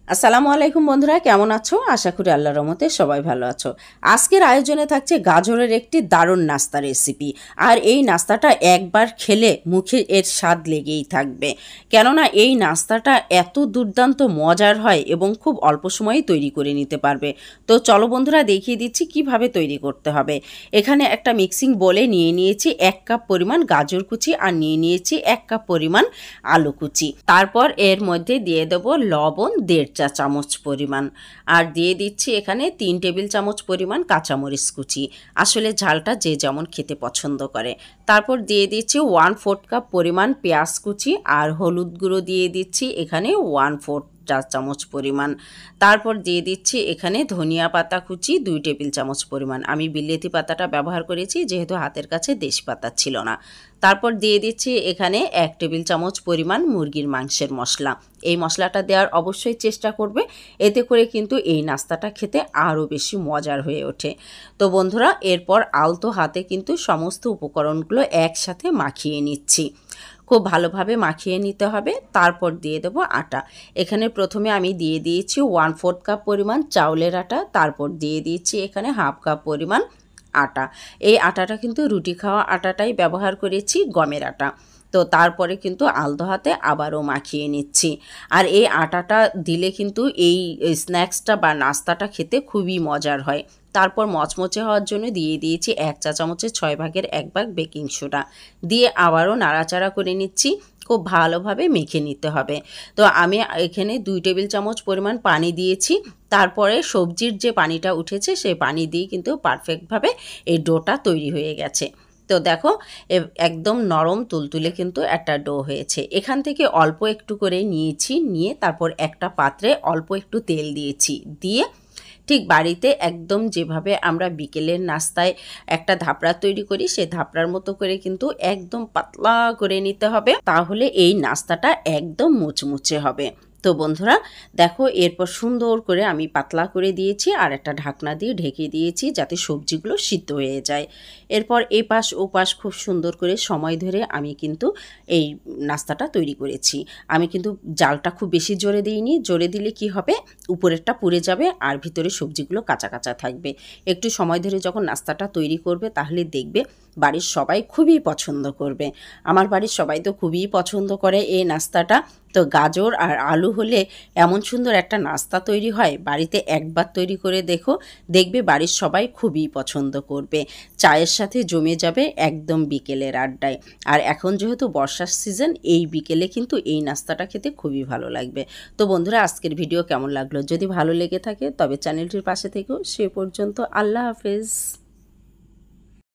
আসসালামু আলাইকুম বন্ধুরা, কেমন আছো? আশা করি আল্লাহর রহমতে সবাই ভালো আছো। আজকের আয়োজনে থাকছে গাজরের একটি দারুণ নাস্তা রেসিপি। আর এই নাস্তাটা একবার খেলে মুখে এর স্বাদ লেগেই থাকবে, কেননা এই নাস্তাটা এত দুর্দান্ত মজার হয় এবং খুব অল্প সময়েই তৈরি করে নিতে পারবে। তো চলো বন্ধুরা, দেখিয়ে দিচ্ছি কিভাবে তৈরি করতে হবে। এখানে একটা মিক্সিং বোলে নিয়ে নিয়েছি 1 কাপ পরিমাণ গাজর কুচি আর নিয়ে নিয়েছি 1 কাপ পরিমাণ আলু কুচি। তারপর এর মধ্যে দিয়ে দেবো লবণ 1.5 চা চামচ পরিমাণ, আর দিয়ে দিচ্ছি এখানে 3 টেবিল চামচ পরিমাণ কাঁচামরিচ কুচি। আসলে ঝালটা যে যেমন খেতে পছন্দ করে। তারপর দিয়ে দিচ্ছি 1/4 কাপ পরিমাণ পেঁয়াজ কুচি, আর হলুদ গুঁড়ো দিয়ে দিচ্ছি এখানে 1/4 চা চামচ পরিমাণ। তারপর দিয়ে দিচ্ছি এখানে ধনিয়া পাতা কুচি 2 টেবিল চামচ পরিমাণ। আমি বিলেতি পাতাটা ব্যবহার করেছি যেহেতু হাতের কাছে দেশি পাতা ছিল না। তারপর দিয়ে দিচ্ছি এখানে 1 টেবিল চামচ পরিমাণ মুরগির মাংসের মশলা। এই মশলাটা দেওয়ার অবশ্যই চেষ্টা করবে, এতে করে কিন্তু এই নাস্তাটা খেতে আরও বেশি মজার হয়ে ওঠে। তো বন্ধুরা, এরপর আলতো হাতে কিন্তু সমস্ত উপকরণগুলো একসাথে মাখিয়ে নিচ্ছি। খুব ভালোভাবে মাখিয়ে নিতে হবে। তারপর দিয়ে দেবো আটা। এখানে প্রথমে আমি দিয়ে দিয়েছি 1/4 কাপ পরিমাণ চাউলের আটা, তারপর দিয়ে দিয়েছি এখানে 1/2 কাপ পরিমাণ আটা। এই আটাটা কিন্তু রুটি খাওয়া আটাটাই ব্যবহার করেছি, গমের আটা। তো তারপরে কিন্তু আলতো হাতে আবারও মাখিয়ে নিচ্ছি। আর এই আটাটা দিলে কিন্তু এই স্ন্যাক্সটা বা নাস্তাটা খেতে খুবই মজার হয়। তারপর মচমচে হওয়ার জন্য দিয়ে দিয়েছি 1 চা চামচের 6 ভাগের 1 ভাগ বেকিং সোডা। দিয়ে আবারও নাড়াচাড়া করে নিচ্ছি। খুব ভালোভাবে মেখে নিতে হবে। তো আমি এখানে 2 টেবিল চামচ পরিমাণ পানি দিয়েছি। তারপরে সবজির যে পানিটা উঠেছে সেই পানি দিয়ে কিন্তু পারফেক্টভাবে এই ডোটা তৈরি হয়ে গেছে। তো দেখো, একদম নরম তুলতুলে কিন্তু একটা ডো হয়েছে। এখান থেকে অল্প একটু করে নিয়েছি, নিয়ে তারপর একটা পাত্রে অল্প একটু তেল দিয়েছি। দিয়ে ঠিক বাড়িতে একদম যেভাবে আমরা বিকেলের নাস্তায় একটা ধাপড়া তৈরি করি, সেই ধাপড়ার মতো করে কিন্তু একদম পাতলা করে নিতে হবে, তাহলে এই নাস্তাটা একদম মুচমুচে হবে। তো বন্ধুরা দেখো, এরপর সুন্দর করে আমি পাতলা করে দিয়েছি আর একটা ঢাকনা দিয়ে ঢেকে দিয়েছি যাতে সবজিগুলো সিদ্ধ হয়ে যায়। এরপর এপাশ ওপাশ খুব সুন্দর করে সময় ধরে আমি কিন্তু এই নাস্তাটা তৈরি করেছি। আমি কিন্তু জালটা খুব বেশি জোরে দিইনি, জোরে দিলে কি হবে, উপরেরটা পুড়ে যাবে আর ভিতরে সবজিগুলো কাঁচা কাঁচা থাকবে। একটু সময় ধরে যখন নাস্তাটা তৈরি করবে তাহলে দেখবে বাড়ির সবাই খুবই পছন্দ করবে। আমার বাড়ির সবাই তো খুবই পছন্দ করে এই নাস্তাটা। তো গাজর আর আলু হলে এমন সুন্দর একটা নাস্তা তৈরি হয়, বাড়িতে একবার তৈরি করে দেখো, দেখবে বাড়ির সবাই খুবই পছন্দ করবে। চায়ের সাথে জমে যাবে একদম বিকেলের আড্ডায়। আর এখন যেহেতু বর্ষার সিজন, এই বিকেলে কিন্তু এই নাস্তাটা খেতে খুবই ভালো লাগবে। তো বন্ধুরা, আজকের ভিডিও কেমন লাগলো? যদি ভালো লেগে থাকে তবে চ্যানেলটির পাশে থেকেও। সে পর্যন্ত আল্লাহ হাফেজ।